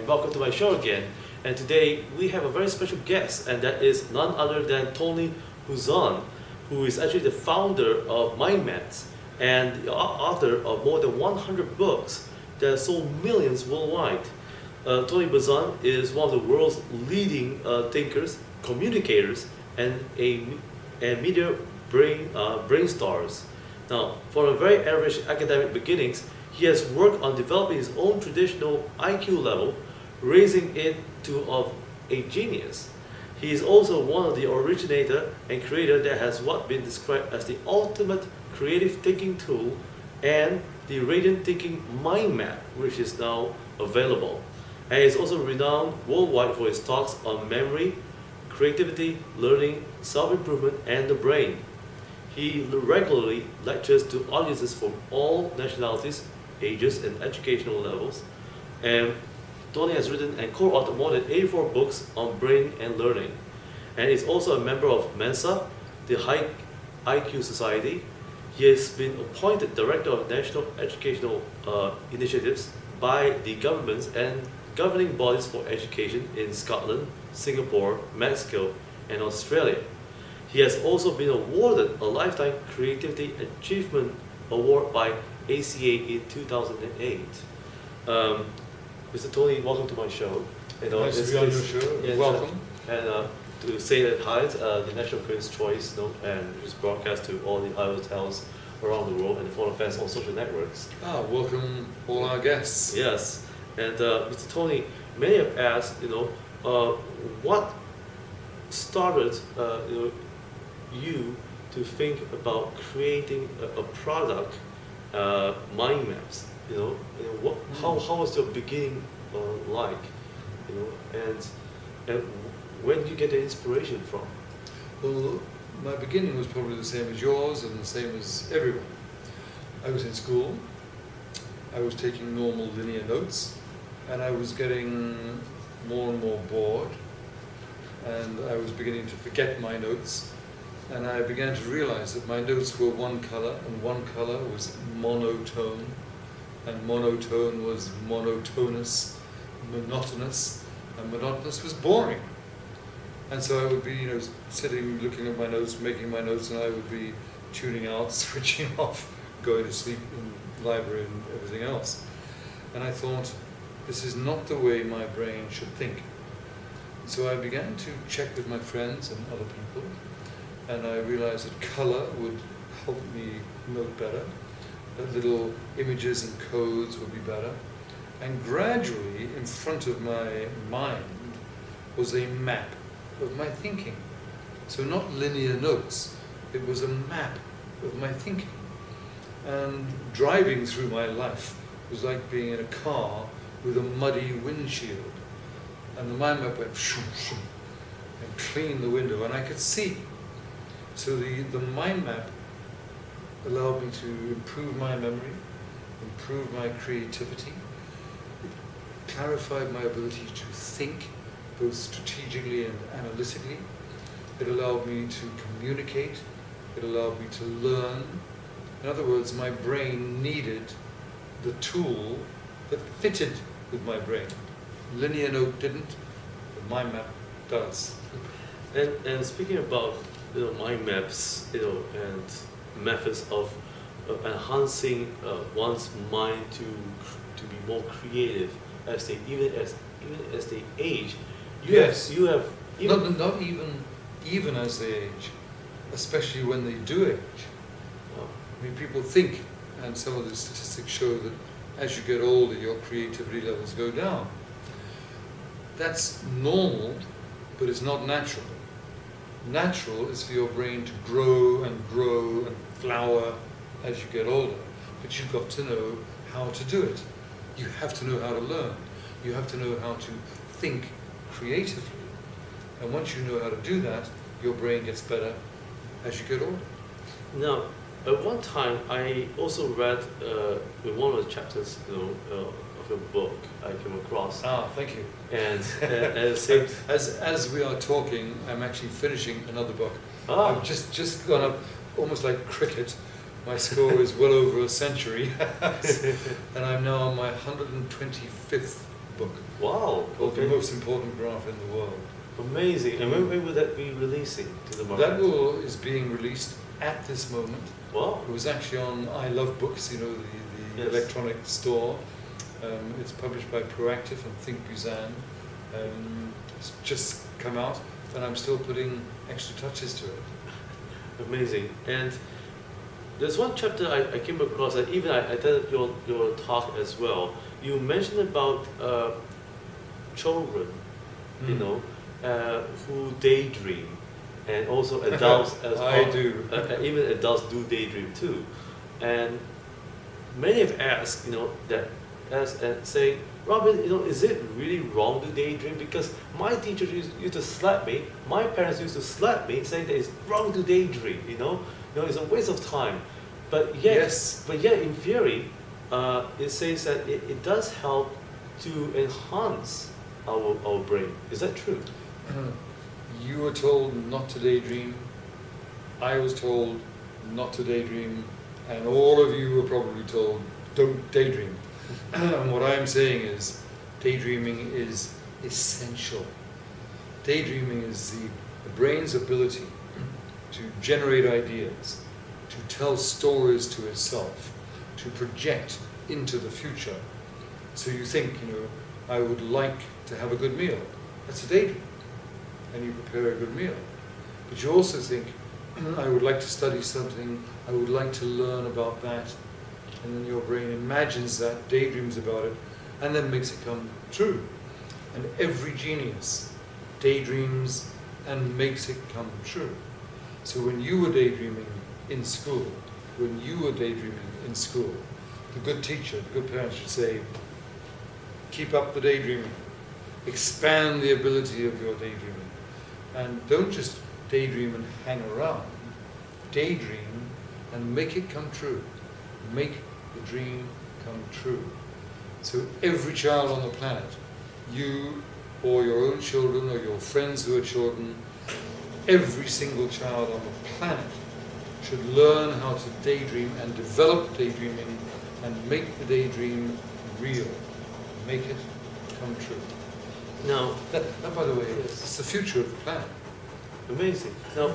and welcome to my show again. And today we have a very special guest, and that is none other than Tony Buzan, who is actually the founder of Mind Maps and the author of more than 100 books that sold millions worldwide. Tony Buzan is one of the world's leading thinkers, communicators, and media brain stars. Now, for a very average academic beginnings, he has worked on developing his own traditional IQ level, raising it to a genius. He is also one of the originator and creator that has what been described as the ultimate creative thinking tool and the radiant thinking mind map, which is now available. And he is also renowned worldwide for his talks on memory, creativity, learning, self-improvement, and the brain. He regularly lectures to audiences from all nationalities, ages, and educational levels. And Tony has written and co-authored more than 84 books on brain and learning. And is also a member of Mensa, the High IQ Society. He has been appointed Director of National Educational Initiatives by the governments and governing bodies for education in Scotland, Singapore, Mexico, and Australia. He has also been awarded a Lifetime Creativity Achievement Award by ACA in 2008. Mr. Tony, welcome to my show. Nice to be on your show. And, welcome. To say that hi, the National Prince Choice, and which is broadcast to all the hotels around the world and for the fans on social networks. Welcome all our guests. Yes, and Mr. Tony, many have asked, what started, you to think about creating a product, mind maps. How was your beginning like, and where did you get the inspiration from? Well, my beginning was probably the same as yours and the same as everyone. I was in school, I was taking normal linear notes, and I was getting more and more bored, and I was beginning to forget my notes, and I began to realize that my notes were one color, and one color was monotone, and monotone was monotonous, monotonous, and monotonous was boring. And so I would be, sitting, looking at my notes, making my notes, and I would be tuning out, switching off, going to sleep in the library and everything else. And I thought, this is not the way my brain should think. So I began to check with my friends and other people, and I realized that color would help me note better, that little images and codes would be better. And gradually, in front of my mind, was a map of my thinking. So not linear notes, it was a map of my thinking. And driving through my life was like being in a car with a muddy windshield. And the mind map went shoo, shoo, and cleaned the window, and I could see. So the mind map allowed me to improve my memory, improve my creativity. It clarified my ability to think, both strategically and analytically. It allowed me to communicate. It allowed me to learn. In other words, my brain needed the tool that fitted with my brain. Linear note didn't, but mind map does. And speaking about mind maps, and methods of enhancing one's mind to be more creative as even as they age. You have even not even as they age, especially when they do age. I mean, people think, and some of the statistics show that as you get older, your creativity levels go down. That's normal, but it's not natural. Natural is for your brain to grow and grow and flower as you get older, but you've got to know how to do it. You have to know how to learn. You have to know how to think creatively. And once you know how to do that, your brain gets better as you get older. Now, at one time, I also read in one of the chapters, of a book I came across. Thank you. And as we are talking, I'm actually finishing another book. Ah. I've just gone up, almost like cricket. My score is well over a century, and I'm now on my 125th book Wow. called The Okay. Most Important Graph in the World. Amazing. And when will that be releasing to the market? That is being released at this moment. Wow. It was actually on I Love Books, the Yes. electronic store. It's published by Proactive and Think Buzan. It's just come out, and I'm still putting extra touches to it. Amazing. And there's one chapter I came across, and even I attended your talk as well. You mentioned about children, you Mm. know, who daydream, and also adults as well. I do. Even adults do daydream too. And many have asked, and say, Robin, is it really wrong to daydream? Because my teachers used to slap me, my parents used to slap me, saying that it's wrong to daydream. It's a waste of time. But yet, Yes. in theory, it says that it does help to enhance our brain. Is that true? You were told not to daydream. I was told not to daydream, and all of you were probably told don't daydream. And what I'm saying is, daydreaming is essential. Daydreaming is the brain's ability to generate ideas, to tell stories to itself, to project into the future. So you think, I would like to have a good meal. That's a daydream. And you prepare a good meal. But you also think, I would like to study something, I would like to learn about that. And then your brain imagines that, daydreams about it, and then makes it come true. And every genius daydreams and makes it come true. So when you were daydreaming in school, the good teacher, the good parents should say, keep up the daydreaming, expand the ability of your daydreaming. And don't just daydream and hang around, daydream and make it come true. Make the dream come true. So every child on the planet, you or your own children or your friends who are children, every single child on the planet should learn how to daydream and develop daydreaming and make the daydream real. Make it come true. Now, That, by the way, Yes. it's the future of the planet. amazing. Now,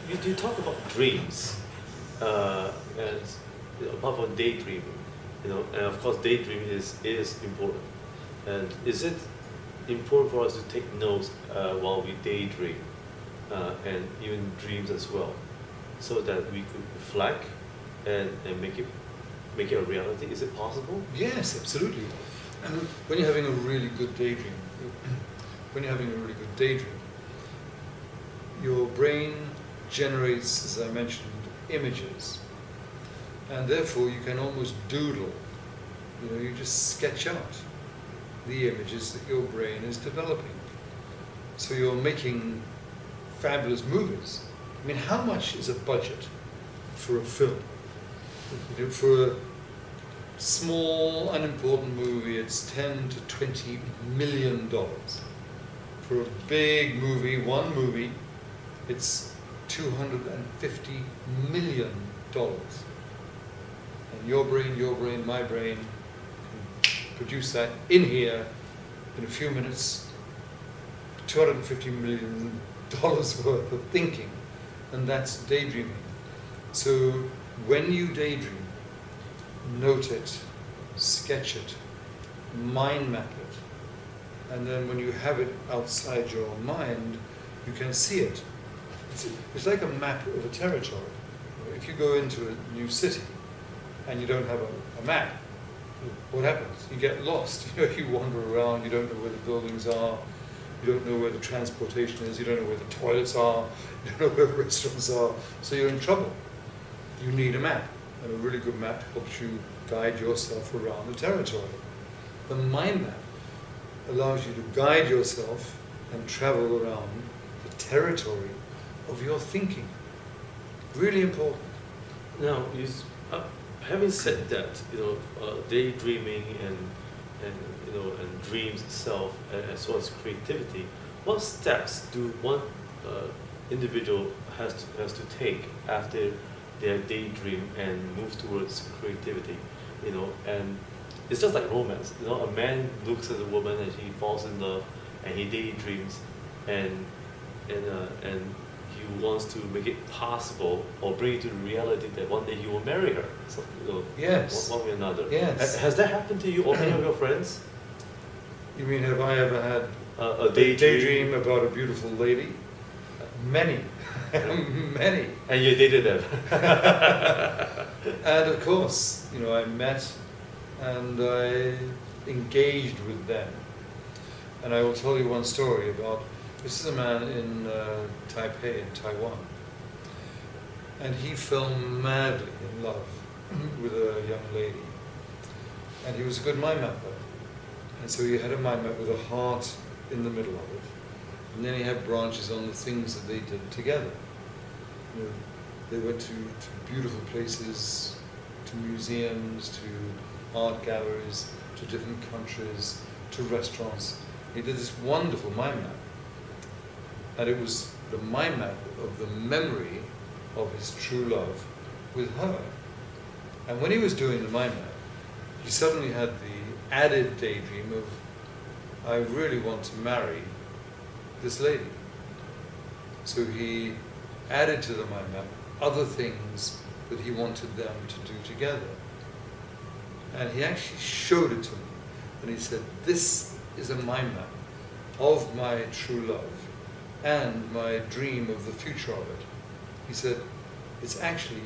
you talk about dreams, and apart from daydreaming, and of course daydreaming is important. And is it important for us to take notes while we daydream, and even dreams as well, so that we could reflect and make it a reality? Is it possible? Yes, absolutely. When you're having a really good daydream, your brain generates, as I mentioned, images, and therefore you can almost doodle. You just sketch out the images that your brain is developing. So you're making fabulous movies. I mean, how much is a budget for a film? For a small, unimportant movie, it's $10 to $20 million. For a big movie, one movie, it's $250 million. And your brain, my brain can produce that in here in a few minutes, $250 million worth of thinking, and that's daydreaming. So when you daydream, note it, sketch it, mind map it, and then when you have it outside your mind, you can see it. It's like a map of a territory. If you go into a new city and you don't have a map, what happens? You get lost. You wander around, you don't know where the buildings are, you don't know where the transportation is, you don't know where the toilets are, you don't know where the restaurants are, so you're in trouble. You need a map, and a really good map helps you guide yourself around the territory. The mind map allows you to guide yourself and travel around the territory of your thinking. Really important. Now, having said that, daydreaming and dreams itself, as well as creativity, what steps do one individual has to take after their daydream and move towards creativity? And it's just like romance. You know, a man looks at a woman and he falls in love, and he daydreams, and and he wants to make it possible or bring it to reality that one day he will marry her. So, you know, Yes. one way or another. Yes. Has that happened to you or any of your friends? You mean, have I ever had A a daydream, daydream about a beautiful lady? Many. Many. and you dated them. And of course, you know, I met and I engaged with them. And I will tell you one story about, this is a man in Taipei, in Taiwan. And he fell madly in love with a young lady. And he was a good mind mapper. And so he had a mind map with a heart in the middle of it. And then he had branches on the things that they did together. You know, they went to beautiful places, to museums, to art galleries, to different countries, to restaurants. He did this wonderful mind map. And it was the mind map of the memory of his true love with her. And when he was doing the mind map, he suddenly had the added daydream of, I really want to marry this lady. So he added to the mind map other things that he wanted them to do together. And he actually showed it to me. And he said, this is a mind map of my true love and my dream of the future of it. He said, it's actually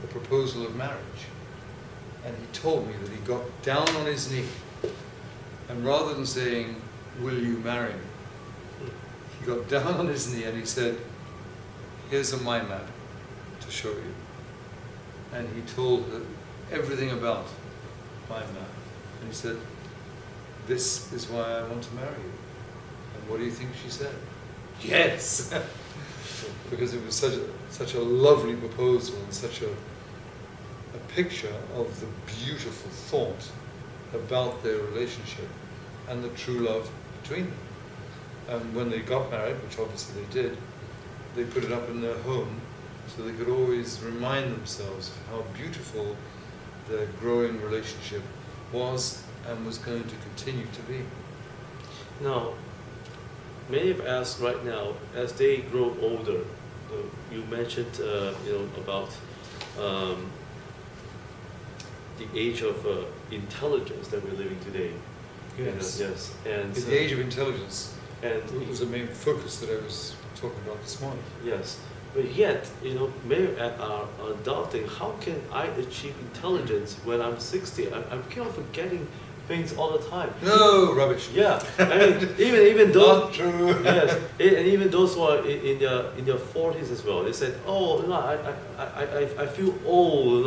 a proposal of marriage. And he told me that he got down on his knee, and rather than saying, will you marry me? He got down on his knee and he said, here's a mind map to show you. And he told her everything about mind map. And he said, this is why I want to marry you. And what do you think she said? Yes! Because it was such a lovely proposal and such a picture of the beautiful thought about their relationship and the true love between them. And when they got married, which obviously they did, they put it up in their home so they could always remind themselves of how beautiful their growing relationship was and was going to continue to be. Now, many of us right now, as they grow older, you mentioned, about the age of intelligence that we're living today. Yes. Yes. And In the age of intelligence, and it was the main focus that I was talking about this morning. yes, but yet, many of us are adulting. How can I achieve intelligence when I'm 60? I'm kind of forgetting things all the time. No, rubbish. Yeah, I mean, even those. Not true. Yes, and even those who are in their 40s as well. They said, "Oh, I feel old.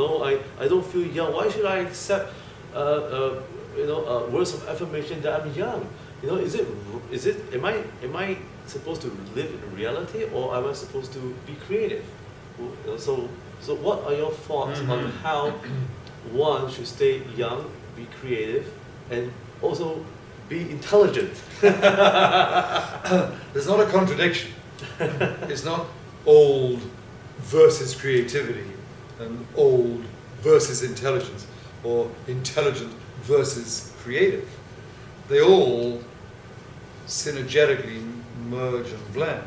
I don't feel young. Why should I accept, words of affirmation that I'm young? Is it? Am I supposed to live in reality, or am I supposed to be creative? So what are your thoughts on how one should stay young, be creative, and also be intelligent?" There's not a contradiction. It's not old versus creativity and old versus intelligence or intelligent versus creative. They all synergetically merge and blend.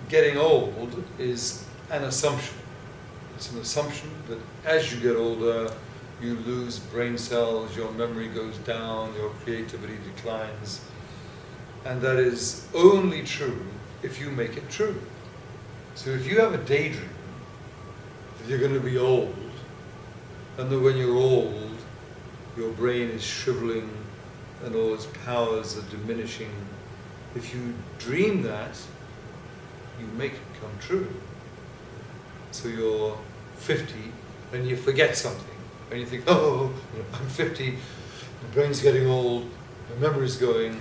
Getting old is an assumption. It's an assumption that as you get older, you lose brain cells, your memory goes down, your creativity declines. And that is only true if you make it true. So if you have a daydream that you're going to be old, and that when you're old, your brain is shriveling and all its powers are diminishing, if you dream that, you make it come true. So you're 50 and you forget something. And you think, I'm 50, my brain's getting old, my memory's going.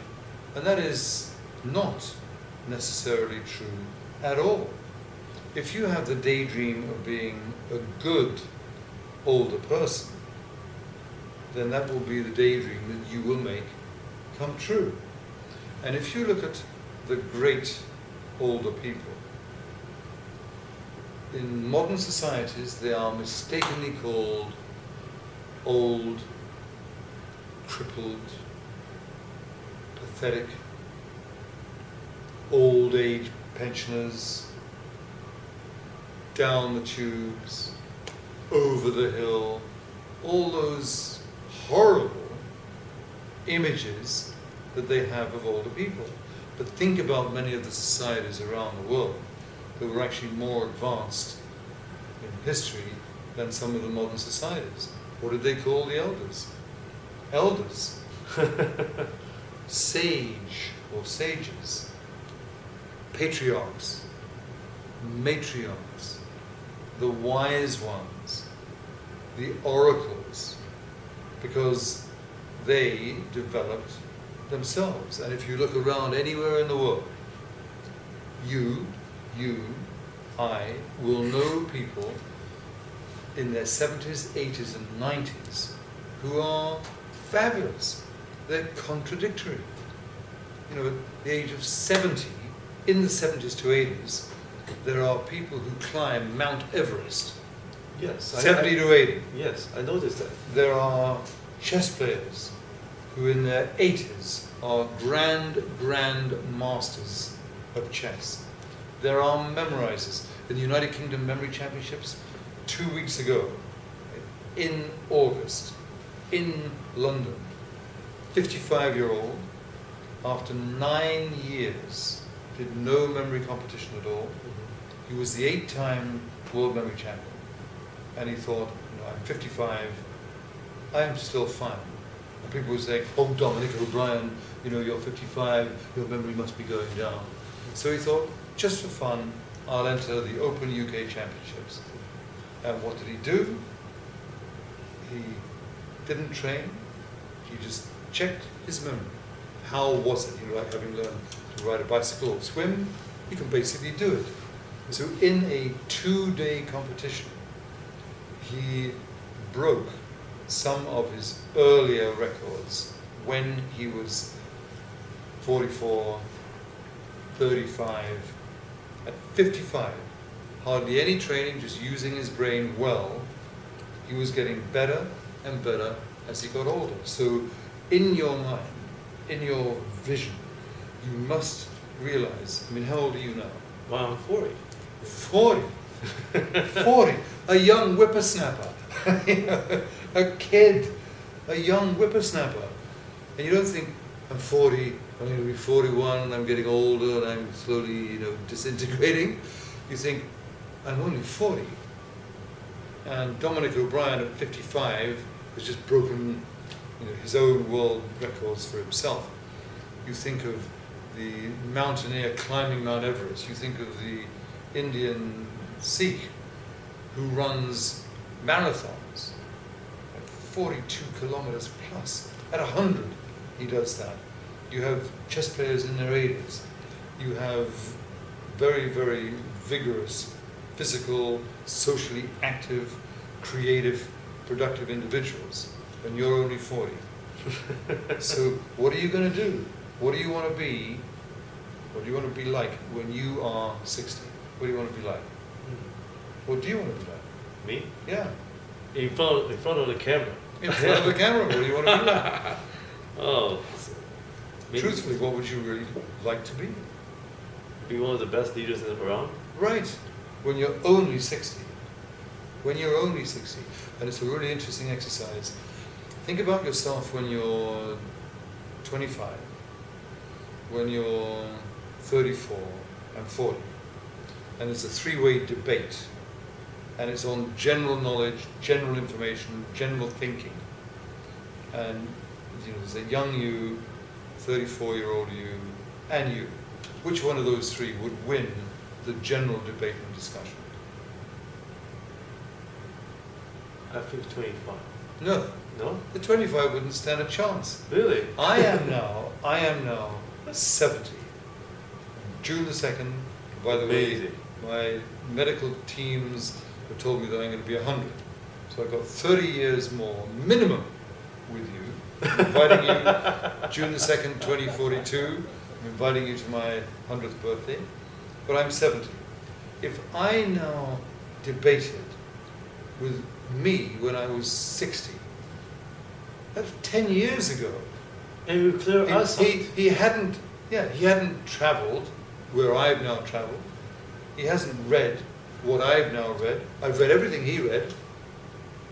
And that is not necessarily true at all. If you have the daydream of being a good older person, then that will be the daydream that you will make come true. And if you look at the great older people, in modern societies they are mistakenly called old crippled, pathetic, old age pensioners, down the tubes, over the hill, all those horrible images that they have of older people. But think about many of the societies around the world that were actually more advanced in history than some of the modern societies. What did they call the elders? Elders. Sage or sages. Patriarchs. Matriarchs. The wise ones. The oracles. Because they developed themselves. And if you look around anywhere in the world, I will know people in their 70s, 80s and 90s who are fabulous. They're contradictory. You know, at the age of 70, in the 70s to 80s, there are people who climb Mount Everest. Yes. 70 to 80. Yes, I noticed that. There are chess players who in their 80s are grand masters of chess. There are memorizers. In the United Kingdom Memory Championships, 2 weeks ago, in August, in London, 55-year-old, after 9 years, did no memory competition at all. He was the 8-time world memory champion. And he thought, you know, I'm 55, I'm still fine. And people would say, oh, Dominic O'Brien, you know, you're 55, your memory must be going down. So he thought, just for fun, I'll enter the Open UK Championships. And what did he do? He didn't train, he just checked his memory. How was it? You know, like having learned to ride a bicycle or swim, he can basically do it. So in a 2-day competition, he broke some of his earlier records when he was 44, 35, at 55, hardly any training, just using his brain well, he was getting better and better as he got older. So in your mind, in your vision, you must realize, I mean, how old are you now? Wow, I'm 40. 40. 40. A young whippersnapper. A kid. A young whippersnapper. And you don't think, I'm 40, I'm going to be 41, I'm getting older, and I'm slowly, you know, disintegrating. You think, I'm only 40. And Dominic O'Brien at 55 has just broken, you know, his own world records for himself. You think of the mountaineer climbing Mount Everest. You think of the Indian Sikh who runs marathons at 42 kilometers plus. At 100, he does that. You have chess players in their 80s. You have very, very vigorous, physical, socially active, creative, productive individuals, and you're only 40. So what are you going to do? What do you want to be? What do you want to be like when you are 60? What do you want to be like? What do you want to be like? Me? Yeah. In front of the camera. In front of the camera, what do you want to be like? Oh. Maybe Truthfully, what would you really like to be? be one of the best leaders around. Right. When you're only 60. When you're only 60. And it's a really interesting exercise. Think about yourself when you're 25, when you're 34 and 40. And it's a 3-way debate. And it's on general knowledge, general information, general thinking. And you know, there's a young you, 34-year-old you, and you. Which one of those three would win the general debate and discussion? I think 25. No. No? The 25 wouldn't stand a chance. Really? I am now 70. June the 2nd, by the way, Amazing. my medical teams have told me that I'm going to be 100. So I've got 30 years more, minimum, with you. I'm inviting you June the 2nd, 2042. I'm inviting you to my 100th birthday. But I'm 70. If I now debated with me when I was 60, That was 10 years ago. And you clear us out. He hadn't, he hadn't travelled where I've now travelled. He hasn't read what I've now read. I've read everything he read,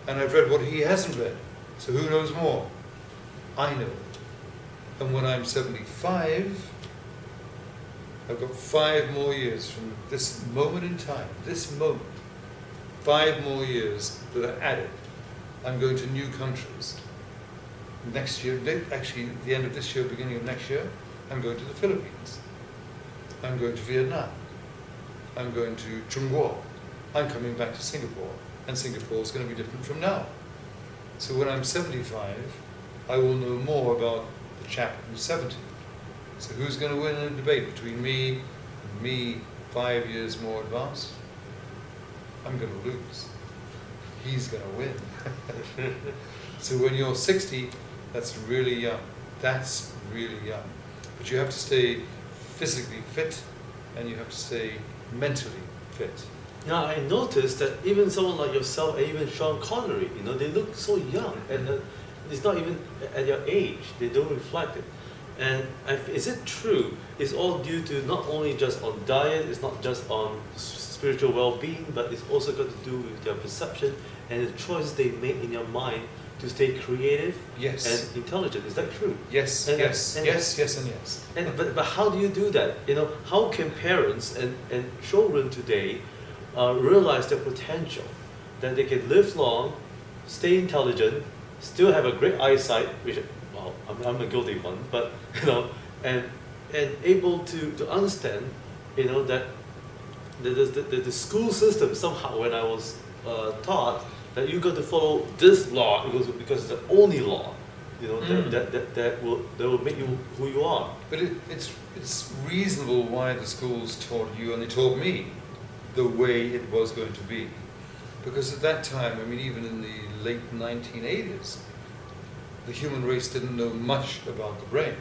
and I've read what he hasn't read. So who knows more? I know. And when I'm 75, I've got 5 more years from this moment in time, this moment, 5 more years that are added. I'm going to new countries. Next year, actually at the end of this year, beginning of next year, I'm going to the Philippines. I'm going to Vietnam. I'm going to Chungwa. I'm coming back to Singapore. And Singapore is going to be different from now. So when I'm 75, I will know more about the chap who's 70. So who's going to win in a debate between me and me 5 years more advanced? I'm going to lose. He's going to win. So when you're 60, that's really young. That's really young. But you have to stay physically fit, and you have to stay mentally fit. Now I noticed that even someone like yourself and even Sean Connery, they look so young, and it's not even at your age, they don't reflect it. And is it true? It's all due to not only just on diet, it's not just on spiritual well-being, but it's also got to do with their perception and the choices they make in your mind to stay creative and intelligent. Is that true? Yes, yes, and yes. But how do you do that? How can parents and children today realize their potential, that they can live long, stay intelligent, still have a great eyesight, which, well, I'm a guilty one, but and able to understand, that the school system somehow, when I was taught that you got to follow this law because it's the only law, that will make you who you are. But it's reasonable why the schools taught you, and they taught me, the way it was going to be. Because at that time, even in the late 1980s, the human race didn't know much about the brain.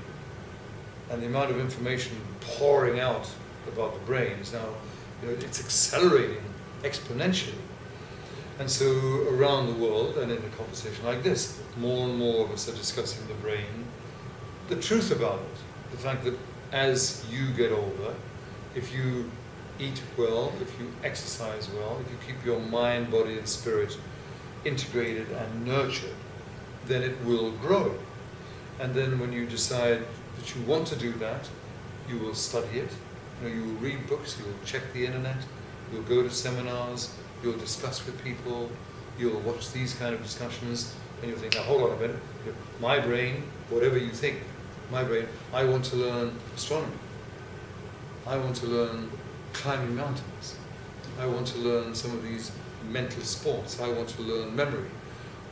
And the amount of information pouring out about the brain is now, it's accelerating exponentially. And so around the world, and in a conversation like this, more and more of us are discussing the brain, the truth about it, the fact that as you get older, if you eat well, if you exercise well, if you keep your mind, body and spirit integrated and nurtured, then it will grow. And then when you decide that you want to do that, you will study it, you will read books, you will check the internet, you'll go to seminars, you'll discuss with people, you'll watch these kind of discussions, and you'll think, now hold on a minute, my brain, whatever you think, my brain, I want to learn astronomy. I want to learn climbing mountains. I want to learn some of these mental sports. I want to learn memory.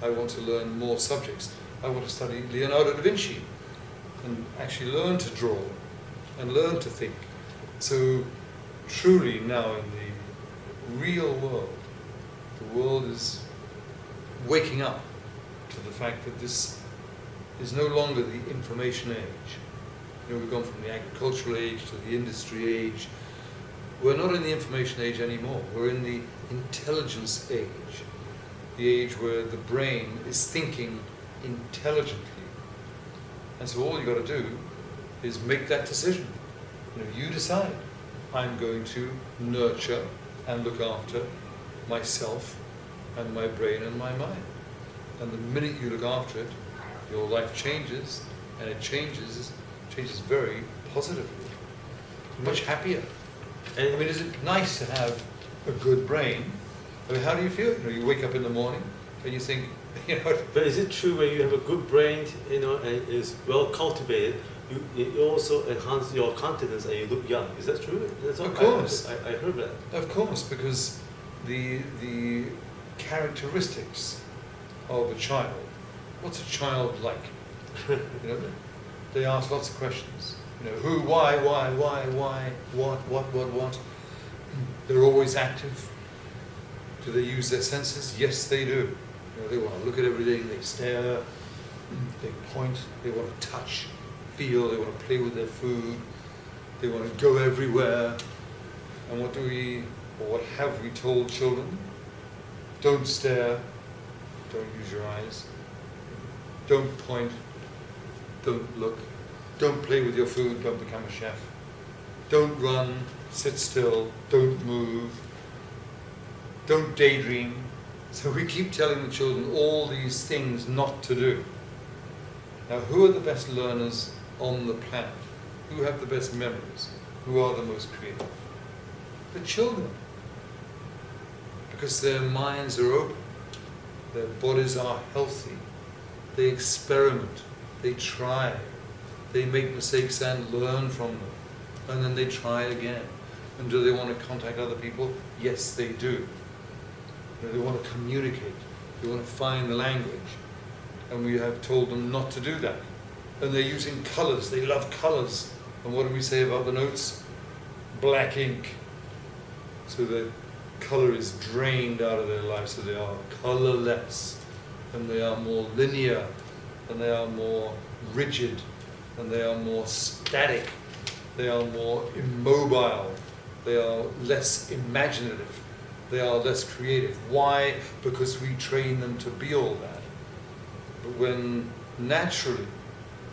I want to learn more subjects. I want to study Leonardo da Vinci and actually learn to draw and learn to think. So truly now in the real world, the world is waking up to the fact that this is no longer the information age. We've gone from the agricultural age to the industry age. We're not in the information age anymore. We're in the intelligence age. The age where the brain is thinking intelligently. And so all you've got to do is make that decision. You decide, I'm going to nurture and look after myself and my brain and my mind. And the minute you look after it, your life changes, and it changes very positively. Much happier. And is it nice to have a good brain? How do you feel? You wake up in the morning and you think, But is it true when you have a good brain, and is well cultivated, you also enhance your confidence and you look young? Is that true? Of course. I heard that. Of course, because the characteristics of a child, what's a child like? They ask lots of questions. Who, why, what? They're always active. Do they use their senses? Yes, they do. They want to look at everything, they stare, they point, they want to touch, feel, they want to play with their food, they want to go everywhere. And what have we told children? Don't stare, don't use your eyes. don't point, don't look, don't play with your food, don't become a chef, don't run, sit still, don't move, don't daydream. So we keep telling the children all these things not to do. Now, who are the best learners on the planet? Who have the best memories? Who are the most creative? The children. Because their minds are open, their bodies are healthy, they experiment, they try, they make mistakes and learn from them, and then they try again. And do they want to contact other people? Yes, they do. They want to communicate, they want to find the language, and we have told them not to do that. And they're using colours, they love colours. And what do we say about the notes? Black ink. So the colour is drained out of their life, so they are colourless, and they are more linear, and they are more rigid, and they are more static, they are more immobile, they are less imaginative, they are less creative. Why? Because we train them to be all that. But when naturally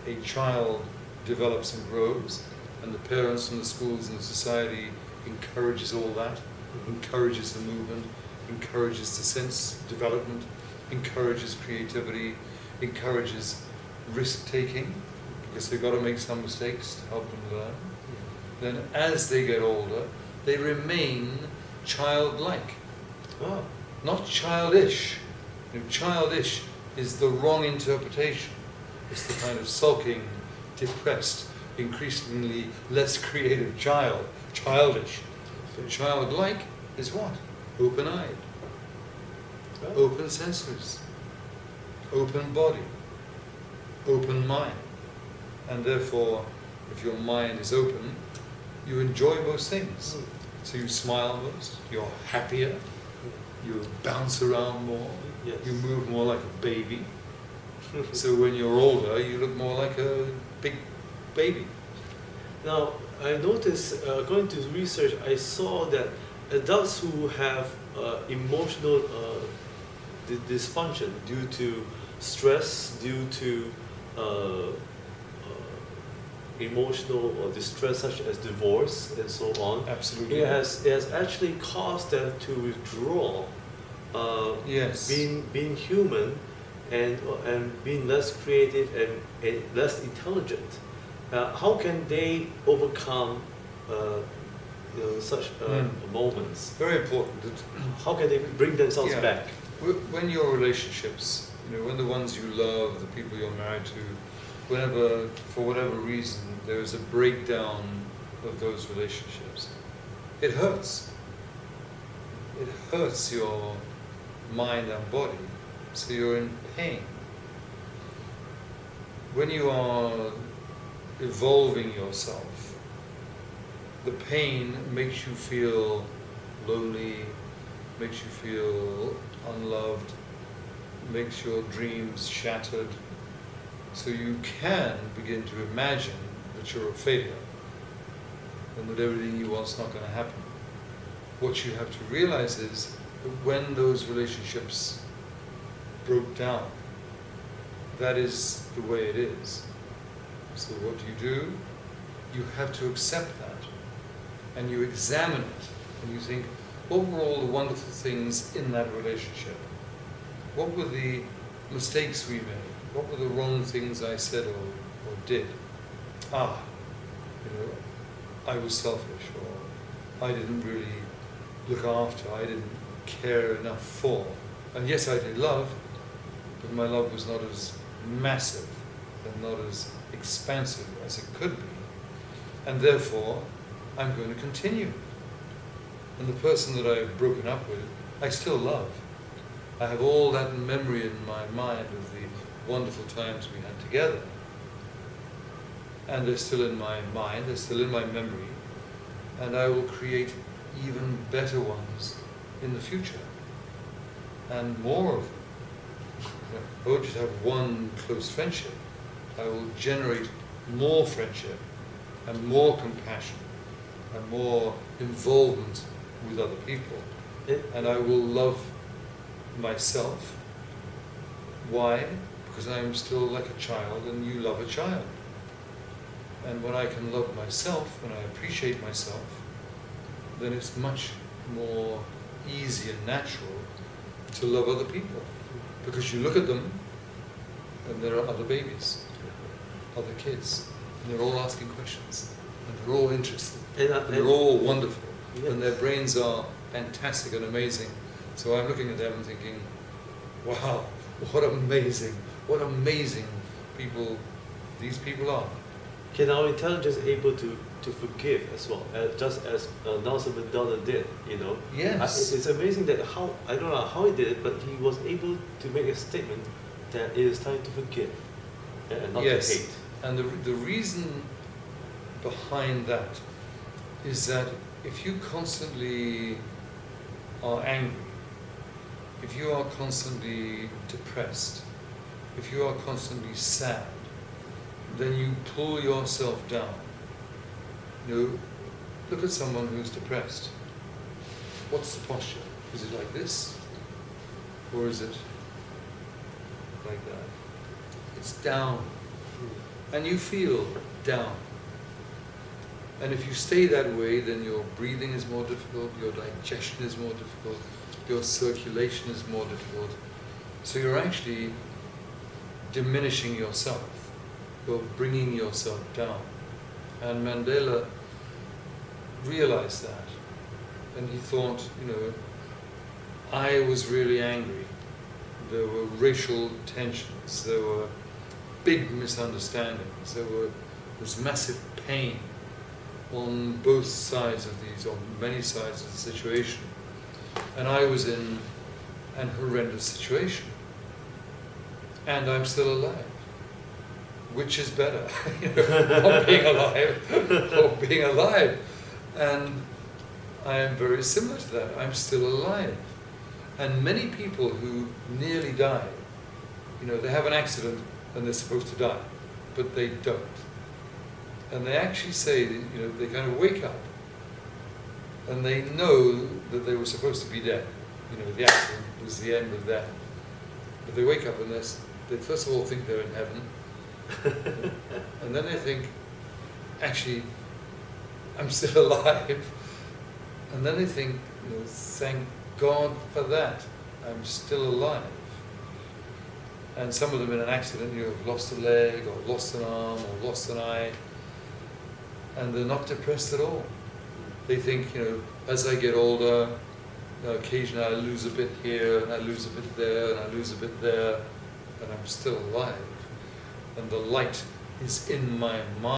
a child develops and grows, and the parents and the schools and the society encourages all that, encourages the movement, encourages the sense development, encourages creativity, encourages risk-taking, because they've got to make some mistakes to help them learn. Then as they get older, they remain childlike, not childish. Childish is the wrong interpretation. It's the kind of sulking, depressed, increasingly less creative child, childish. So childlike is what? Open-eyed, open senses, open body, open mind. And therefore, if your mind is open, you enjoy most things. So you smile most, you're happier, you bounce around more, Yes. you move more like a baby. So when you're older, you look more like a big baby. Now, I noticed, going to research, I saw that adults who have emotional dysfunction due to stress, due to emotional or distress such as divorce and so on, Absolutely. it has actually caused them to withdraw Yes. being human and being less creative and less intelligent. How can they overcome such moments? Very important. How can they bring themselves Yeah. back? When your relationships, when the ones you love, the people you're married to, whenever, for whatever reason, there is a breakdown of those relationships, it hurts. It hurts your mind and body, so you're in pain. When you are evolving yourself, the pain makes you feel lonely, makes you feel unloved, makes your dreams shattered. So you can begin to imagine that you're a failure and that everything you want is not going to happen. What you have to realize is that when those relationships broke down, that is the way it is. So what do? You have to accept that, and you examine it, and you think, what were all the wonderful things in that relationship? What were the mistakes we made? What were the wrong things I said or did? I was selfish, or I didn't really look after, I didn't care enough for. And yes, I did love, but my love was not as massive and not as expansive as it could be. And therefore, I'm going to continue. And the person that I've broken up with, I still love. I have all that memory in my mind of the wonderful times we had together. And they're still in my mind, they're still in my memory, and I will create even better ones in the future, and more of them. I won't just have one close friendship. I will generate more friendship and more compassion and more involvement with other people. And I will love myself. Why? because I'm still like a child and you love a child. And when I can love myself, when I appreciate myself, then it's much more easy and natural to love other people. Because you look at them and there are other babies, other kids, and they're all asking questions, and they're all interested, and they're all wonderful, and their brains are fantastic and amazing. So I'm looking at them and thinking, wow, what amazing people these people are. Can our intelligence able to forgive as well, just as Nelson Mandela did, you know? Yes. It's amazing that I don't know how he did it, but he was able to make a statement that it is time to forgive and not to hate. And the reason behind that is that if you constantly are angry, if you are constantly depressed, if you are constantly sad, then you pull yourself down. You know, look at someone who's depressed. What's the posture? Is it like this? Or is it like that? It's down. And you feel down. And if you stay that way, then your breathing is more difficult, your digestion is more difficult, your circulation is more difficult. So you're actually diminishing yourself. You're bringing yourself down. And Mandela realized that. And he thought, you know, I was really angry. There were racial tensions, there were big misunderstandings, there was massive pain on both sides of these, or many sides of the situation. And I was in an horrendous situation. And I'm still alive. Which is better, you know, not being alive or being alive. And I am very similar to that. I'm still alive. And many people who nearly die, you know, they have an accident and they're supposed to die, but they don't. And they actually say, that, you know, they kind of wake up and they know that they were supposed to be dead. You know, the accident was the end of that. But they wake up and they first of all think they're in heaven. And then they think, actually, I'm still alive. And then they think, you know, thank God for that. I'm still alive. And some of them in an accident, you have lost a leg, or lost an arm, or lost an eye. And they're not depressed at all. They think, you know, as I get older, occasionally I lose a bit here, and I lose a bit there, and I lose a bit there, and I'm still alive. And the light is in my mind.